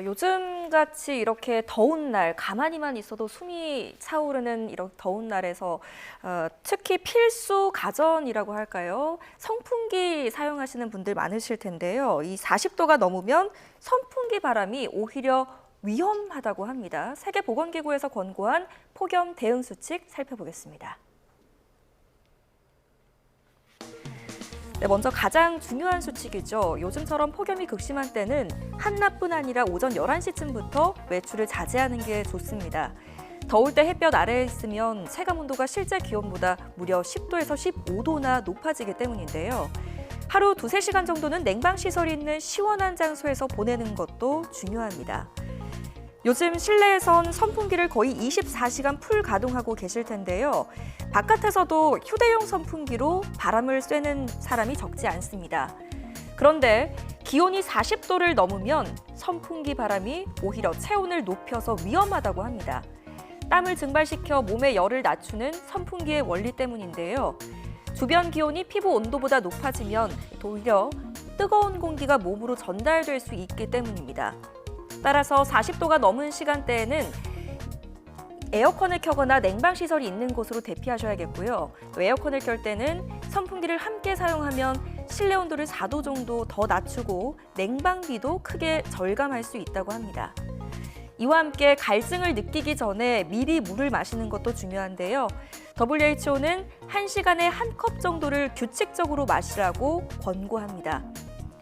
요즘같이 이렇게 더운 날, 가만히만 있어도 숨이 차오르는 이런 더운 날에서 특히 필수 가전이라고 할까요? 선풍기 사용하시는 분들 많으실 텐데요. 이 40도가 넘으면 선풍기 바람이 오히려 위험하다고 합니다. 세계보건기구에서 권고한 폭염 대응 수칙 살펴보겠습니다. 네, 먼저 가장 중요한 수칙이죠. 요즘처럼 폭염이 극심한 때는 한낮뿐 아니라 오전 11시쯤부터 외출을 자제하는 게 좋습니다. 더울 때 햇볕 아래에 있으면 체감 온도가 실제 기온보다 무려 10도에서 15도나 높아지기 때문인데요. 하루 2~3시간 정도는 냉방시설이 있는 시원한 장소에서 보내는 것도 중요합니다. 요즘 실내에선 선풍기를 거의 24시간 풀 가동하고 계실 텐데요. 바깥에서도 휴대용 선풍기로 바람을 쐬는 사람이 적지 않습니다. 그런데 기온이 40도를 넘으면 선풍기 바람이 오히려 체온을 높여서 위험하다고 합니다. 땀을 증발시켜 몸의 열을 낮추는 선풍기의 원리 때문인데요. 주변 기온이 피부 온도보다 높아지면 오히려 뜨거운 공기가 몸으로 전달될 수 있기 때문입니다. 따라서 40도가 넘은 시간대에는 에어컨을 켜거나 냉방시설이 있는 곳으로 대피하셔야겠고요. 에어컨을 켤 때는 선풍기를 함께 사용하면 실내 온도를 4도 정도 더 낮추고 냉방비도 크게 절감할 수 있다고 합니다. 이와 함께 갈증을 느끼기 전에 미리 물을 마시는 것도 중요한데요. WHO는 1시간에 1컵 정도를 규칙적으로 마시라고 권고합니다.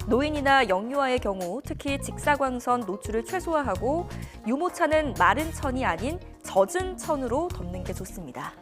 노인이나 영유아의 경우 특히 직사광선 노출을 최소화하고 유모차는 마른 천이 아닌 젖은 천으로 덮는 게 좋습니다.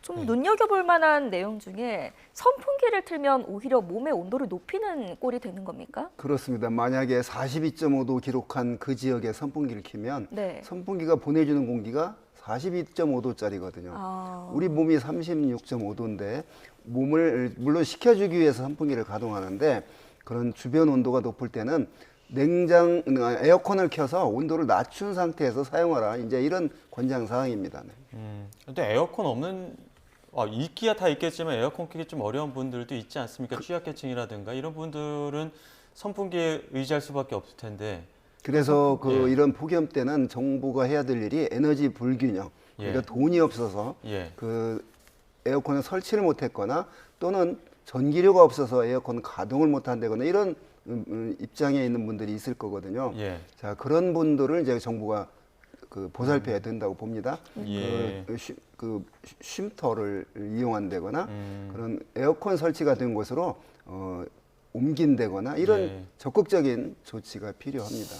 좀 눈여겨볼 만한 내용 중에 선풍기를 틀면 오히려 몸의 온도를 높이는 꼴이 되는 겁니까? 그렇습니다. 만약에 42.5도 기록한 그 지역에 선풍기를 켜면 선풍기가 보내주는 공기가 42.5도짜리거든요. 우리 몸이 36.5도인데 몸을 물론 식혀주기 위해서 선풍기를 가동하는데 그런 주변 온도가 높을 때는 에어컨을 켜서 온도를 낮춘 상태에서 사용하라. 이제 이런 권장 사항입니다. 근데 에어컨 없는 있기야 다 있겠지만 에어컨 켜기 좀 어려운 분들도 있지 않습니까? 취약계층이라든가 이런 분들은 선풍기에 의지할 수밖에 없을 텐데. 그래서 이런 폭염 때는 정부가 해야 될 일이 에너지 불균형. 그러니까 돈이 없어서 그 에어컨을 설치를 못했거나 또는 전기료가 없어서 에어컨 가동을 못한다거나 이런 입장에 있는 분들이 있을 거거든요. 자, 그런 분들을 이제 정부가 보살펴야 된다고 봅니다. 쉼터를 이용한다거나 그런 에어컨 설치가 된 곳으로 옮긴다거나 이런 적극적인 조치가 필요합니다.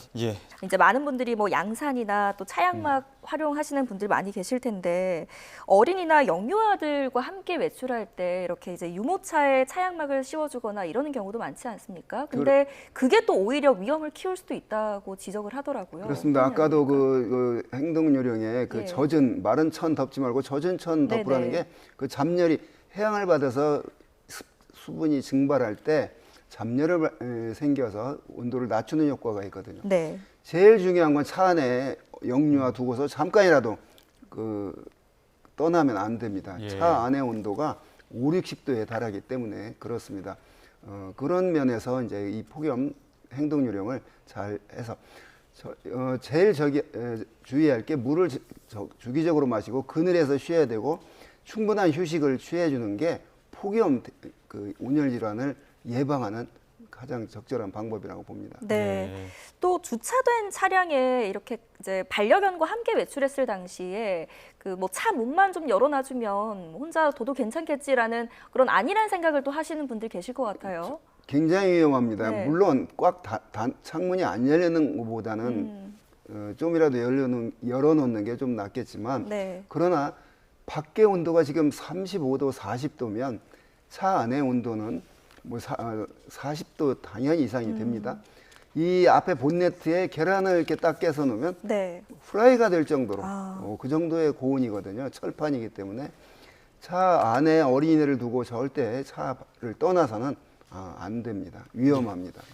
이제 많은 분들이 뭐 양산이나 또 차양막 활용하시는 분들 많이 계실 텐데 어린이나 영유아들과 함께 외출할 때 이렇게 이제 유모차에 차양막을 씌워주거나 이러는 경우도 많지 않습니까? 근데 그게 또 오히려 위험을 키울 수도 있다고 지적을 하더라고요. 그렇습니다. 아까도 그 행동 요령에 젖은 마른 천 덮지 말고 젖은 천 덮으라는 게 그 잡열이 해양을 받아서 수분이 증발할 때 잡열을 생겨서 온도를 낮추는 효과가 있거든요. 제일 중요한 건 차 안에 영유아 두고서 잠깐이라도 떠나면 안 됩니다. 차 안의 온도가 50~60도에 달하기 때문에 그렇습니다. 그런 면에서 이제 이 폭염 행동 요령을 잘 해서 제일 주의할 게 물을 주기적으로 마시고 그늘에서 쉬어야 되고 충분한 휴식을 취해 주는 게 폭염 온열 질환을 예방하는 가장 적절한 방법이라고 봅니다. 또 주차된 차량에 이렇게 이제 반려견과 함께 외출했을 당시에 뭐 차 문만 좀 열어놔주면 혼자 둬도 괜찮겠지라는 그런 안일한 생각을 또 하시는 분들 계실 것 같아요. 굉장히 위험합니다. 물론 꽉 창문이 안 열리는 것보다는 좀이라도 열어놓는 게 좀 낫겠지만 그러나 밖의 온도가 지금 35도, 40도면 차 안의 온도는 뭐 40도 당연히 이상이 됩니다. 이 앞에 본네트에 계란을 이렇게 딱 깨서 놓으면 후라이가 될 정도로 그 정도의 고온이거든요. 철판이기 때문에 차 안에 어린이를 두고 절대 차를 떠나서는 안 됩니다. 위험합니다.